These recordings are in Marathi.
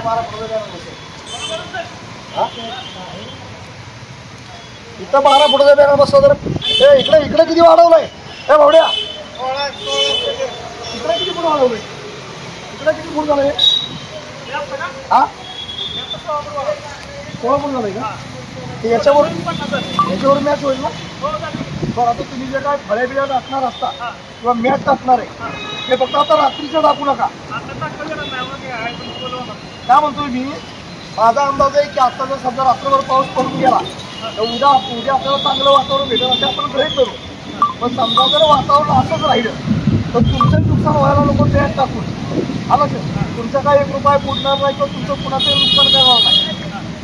12 पुढे बॅनर बसेल. इथं 12 फुटाचा बॅनर बसला तर इकडे इकडे किती वाढवलंय हे भावड्या? इकडे किती फूट वाढवलंय? इकडे किती फूट झालंय? हा 16 फूट झालंय का? याच्यावर मॅच होईल ना? बरं, आता तुम्ही जे काय फळे बिळ्या टाकणार असता किंवा मॅच टाकणार आहे ते फक्त आता रात्रीचं टाकू नका. काय म्हणतोय मी, माझा अंदाज आहे की आता जर समजा रात्रभर पाऊस पडून गेला तर उद्या आपल्याला चांगलं वातावरण भेटेल असे आपण गृहीत करू. पण समजा जर वातावरण असंच राहिलं तर तुमचं नुकसान व्हायला नको मॅच टाकून आलं सर. तुमचा काही 1 रुपया बुडणार नाही किंवा तुमचं कुणाचं नुकसान करणार नाही.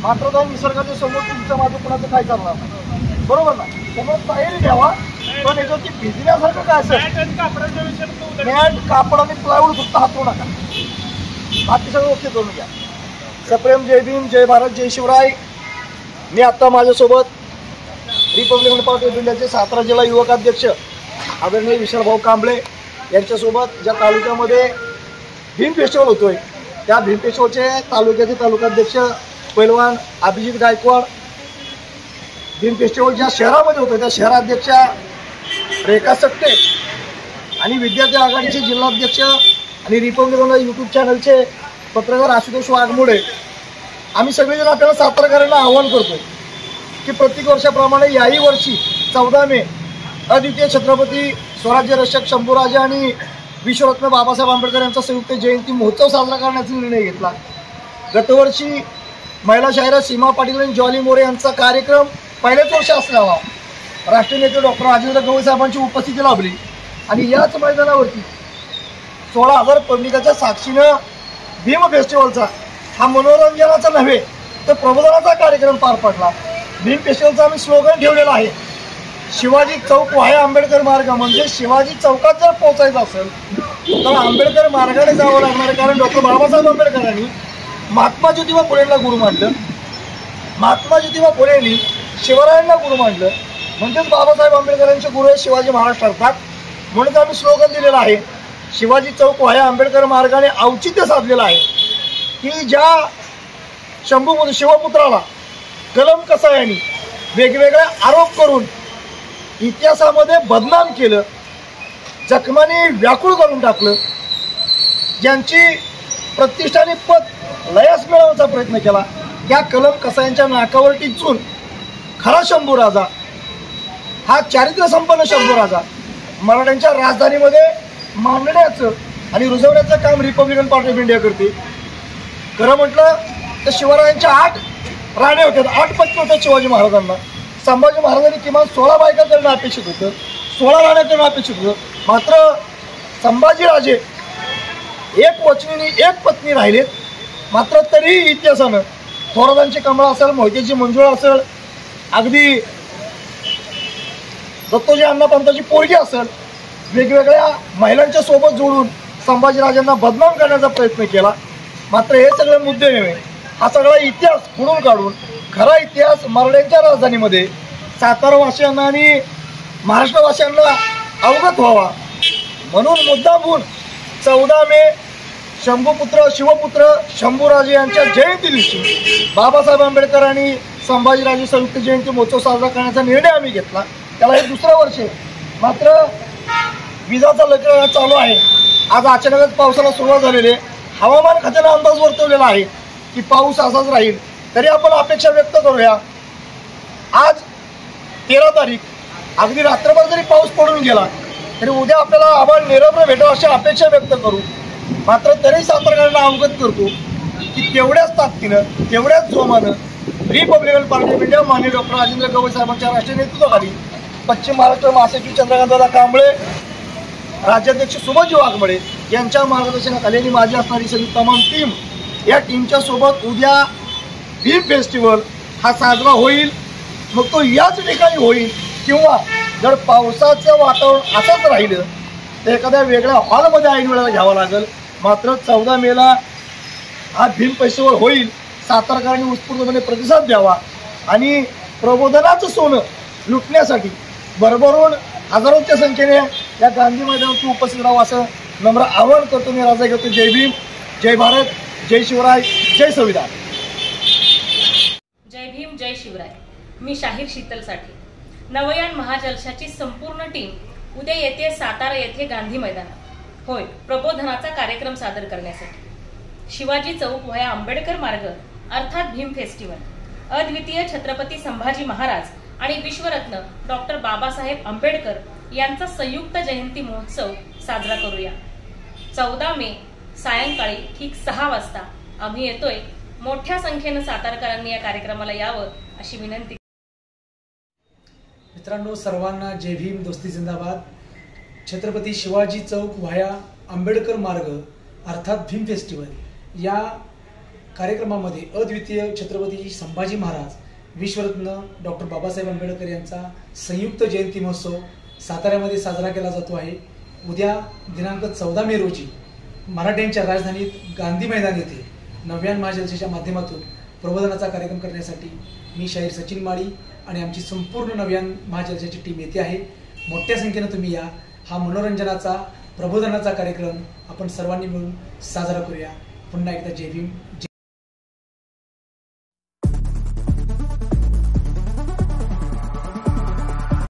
मात्र त्या निसर्गाच्या समोर तुमचं माझं कुणाचं काय करणार नाही, बरोबर ना? त्यामुळे तयारी घ्यावा. पण याच्यावरती भिजण्यासारखं काय असेल मॅट कापड आणि प्लायवूड फक्त हातवू नका, बाकी सगळं ओके करून घ्या. सप्रेम जय भीम, जय भारत, जय शिवराय. मी आत्ता माझ्यासोबत रिपब्लिकन पार्टी ऑफ इंडियाचे सातारा जिल्हा युवक अध्यक्ष आदरणीय विशालभाऊ कांबळे यांच्यासोबत ज्या तालुक्यामध्ये भीम फेस्टिवल होतोय त्या भीम फेस्टिवलचे तालुक्याचे तालुकाध्यक्ष पैलवान अभिजित गायकवाड, भीम फेस्टिवल ज्या शहरामध्ये होतं त्या शहराध्यक्षा रेखा सट्टे आणि विद्यार्थी आघाडीचे जिल्हाध्यक्ष आणि रिपब्लिकन यूट्यूब चॅनलचे पत्रकार आशुतोष वाघमोडे, आम्ही सगळेजण आपल्याला सातारकरांना आवाहन करतो की प्रत्येक वर्षाप्रमाणे याही वर्षी 14 मे अद्वितीय छत्रपती स्वराज्य रक्षक शंभूराजे आणि विश्वरत्न बाबासाहेब आंबेडकर यांचा संयुक्त जयंती महोत्सव साजरा करण्याचा निर्णय घेतला. गतवर्षी महिला शाहिरा सीमा पाटील आणि जॉली मोरे यांचा कार्यक्रम पहिल्याच वर्ष असल्याला राष्ट्रीय नेते डॉक्टर राजेंद्र गवई साहेबांची उपस्थिती लाभली आणि याच मैदानावरती 16,000 पब्लिकाच्या साक्षीनं भीम फेस्टिवलचा हा मनोरंजनाचा नव्हे तर प्रबोधनाचा कार्यक्रम पार पडला. भीम फेस्टिवलचा आम्ही स्लोगन ठेवलेला आहे, शिवाजी चौक वाहे आंबेडकर मार्ग. म्हणजे शिवाजी चौकात जर पोहोचायचं असेल तर आंबेडकर मार्गाने जावं लागणार आहे. कारण डॉक्टर बाबासाहेब आंबेडकरांनी महात्मा ज्योतिबा फुलेंना गुरु मानलं, महात्मा ज्योतिबा फुलेंनी शिवरायांना गुरु मानलं, म्हणजेच बाबासाहेब आंबेडकरांचे गुरु हे शिवाजी महाराज ठरतात. म्हणून आम्ही स्लोगन दिलेलं आहे, शिवाजी चौक वाहे आंबेडकर मार्गाने औचित्य साधलेलं आहे की ज्या शिवपुत्राला कलम कसायांनी वेगवेगळे आरोप करून इतिहासामध्ये बदनाम केलं, जखमाने व्याकुळ करून टाकलं, ज्यांची प्रतिष्ठाने पद लयास मिळवण्याचा प्रयत्न केला, त्या कलम कसायांच्या नाकावर टिचून खरा शंभूराजा, हा चारित्र्य संपन्न शंभूराजा मराठ्यांच्या राजधानीमध्ये मांडण्याचं आणि रुजवण्याचं काम रिपब्लिकन पार्टी ऑफ इंडिया करते. खरं म्हटलं तर शिवरायांच्या 8 राण्या होत्या, 8 पत्नी होत्या शिवाजी महाराजांना. संभाजी महाराजांनी किमान 16 बायका करणं अपेक्षित होतं, 16 राण्या करणं अपेक्षित होतं. मात्र संभाजीराजे एक वचनीने 1 पत्नी राहिलेत. मात्र तरीही इतिहासानं थोरातांची कमळा असेल, मोहितेची मंजुळा असेल, अगदी दत्तोजी अण्णापंताची पोरगी असेल, वेगवेगळ्या महिलांच्या सोबत जोडून संभाजीराजांना बदनाम करण्याचा प्रयत्न केला. मात्र हे सगळे मुद्दे नव्हे, हा सगळा इतिहास खोडून काढून खरा इतिहास मराठ्यांच्या राजधानीमध्ये सातारावासियांना आणि महाराष्ट्रवासियांना अवगत व्हावा म्हणून मुद्दामहून 14 मे शंभूपुत्र शिवपुत्र शंभूराजे यांच्या जयंती दिवशी बाबासाहेब आंबेडकर आणि संभाजीराजे संयुक्त जयंती महोत्सव साजरा करण्याचा निर्णय आम्ही घेतला. त्याला हे 2रं वर्ष आहे. मात्र विजाचा लग्न चालू आहे. आज अचानकच पावसाला सुरुवात झालेली आहे. हवामान खात्याने अंदाज वर्तवलेला आहे की पाऊस असाच राहील. तरी आपण अपेक्षा व्यक्त करूया. आज 13 तारीख, अगदी रात्रभर जरी पाऊस पडून गेला तरी उद्या आपल्याला आभाळ निरभ्र भेटावं अशी अपेक्षा व्यक्त करू. मात्र तरी सातारकरांना अवगत करतो की तेवढ्याच ताकदीनं तेवढ्याच जोमानं रिपब्लिकन पार्टी ऑफ इंडिया माननीय डॉक्टर राजेंद्र गवई साहेबांच्या राष्ट्रीय नेतृत्वाखाली पश्चिम महाराष्ट्र महासचिव चंद्रकांतदादा कांबळे, राज्याध्यक्ष सुभाषजी वाघमोडे यांच्या मार्गदर्शनाखाली आणि माझी असणारी सगळी तमाम टीम, या टीमच्या सोबत उद्या भीम फेस्टिवल हा साजरा होईल. मग तो याच ठिकाणी होईल किंवा जर पावसाचं वातावरण असंच राहिलं तर एखाद्या वेगळ्या हॉलमध्ये ऐन वेळेला घ्यावं लागेल. मात्र 14 मेला हा भीम फेस्टिवल होईल. सातारकरांनी उत्स्फूर्तपणे प्रतिसाद द्यावा आणि प्रबोधनाचं सोनं लुटण्यासाठी भरभरून हजारोच्या संख्येने या गांधी मैदानावरती उपस्थित राहावं असं नम्र आवाहन करतो. मी राजा घेतो. जय भीम, जय भारत, जय शिवराय. जय संविधान. जय भीम, जय शिवराय. मी शाहीर शीतलसाठी. नवयान महाजलशाची संपूर्ण टीम उद्या येते सातारा येथे गांधी मैदानात. होय, प्रबोधनाचा कार्यक्रम सादर करण्यासाठी. शिवाजी चौक वया आंबेडकर मार्ग अर्थात भीम फेस्टिवल. अद्वितीय छत्रपती संभाजी महाराज आणि विश्वरत्न डॉक्टर बाबासाहेब आंबेडकर यांचा संयुक्त जयंती महोत्सव साजरा करूया. 14 मे सायंकाळी ठीक 6 वाजता आम्ही येतोय. मोठ्या संख्येनं सातारकरांनी या कार्यक्रमाला यावं अशी विनंती. मित्रांनो, सर्वांना जय भीम, दोस्ती जिंदाबाद. छत्रपती शिवाजी चौक व्हाया आंबेडकर मार्ग अर्थात भीम फेस्टिवल या कार्यक्रमामध्ये अद्वितीय छत्रपती संभाजी महाराज, विश्वरत्न डॉक्टर बाबासाहेब आंबेडकर यांचा संयुक्त जयंती महोत्सव साताऱ्यामध्ये साजरा केला जातो आहे. उद्या दिनांक 14 मे रोजी मराठ्यांच्या राजधानीत गांधी मैदान येथे नव्यान महाजलशाच्या माध्यमातून प्रबोधनाचा कार्यक्रम करण्यासाठी मी शाहीर सचिन माळी आणि आमची संपूर्ण नव्यान महाजलशाची टीम येथे आहे. मोठ्या संख्येने तुम्ही या. हा मनोरंजनाचा प्रबोधनाचा कार्यक्रम आपण सर्वांनी मिळून साजरा करूया. पुन्हा एकदा जय भीम.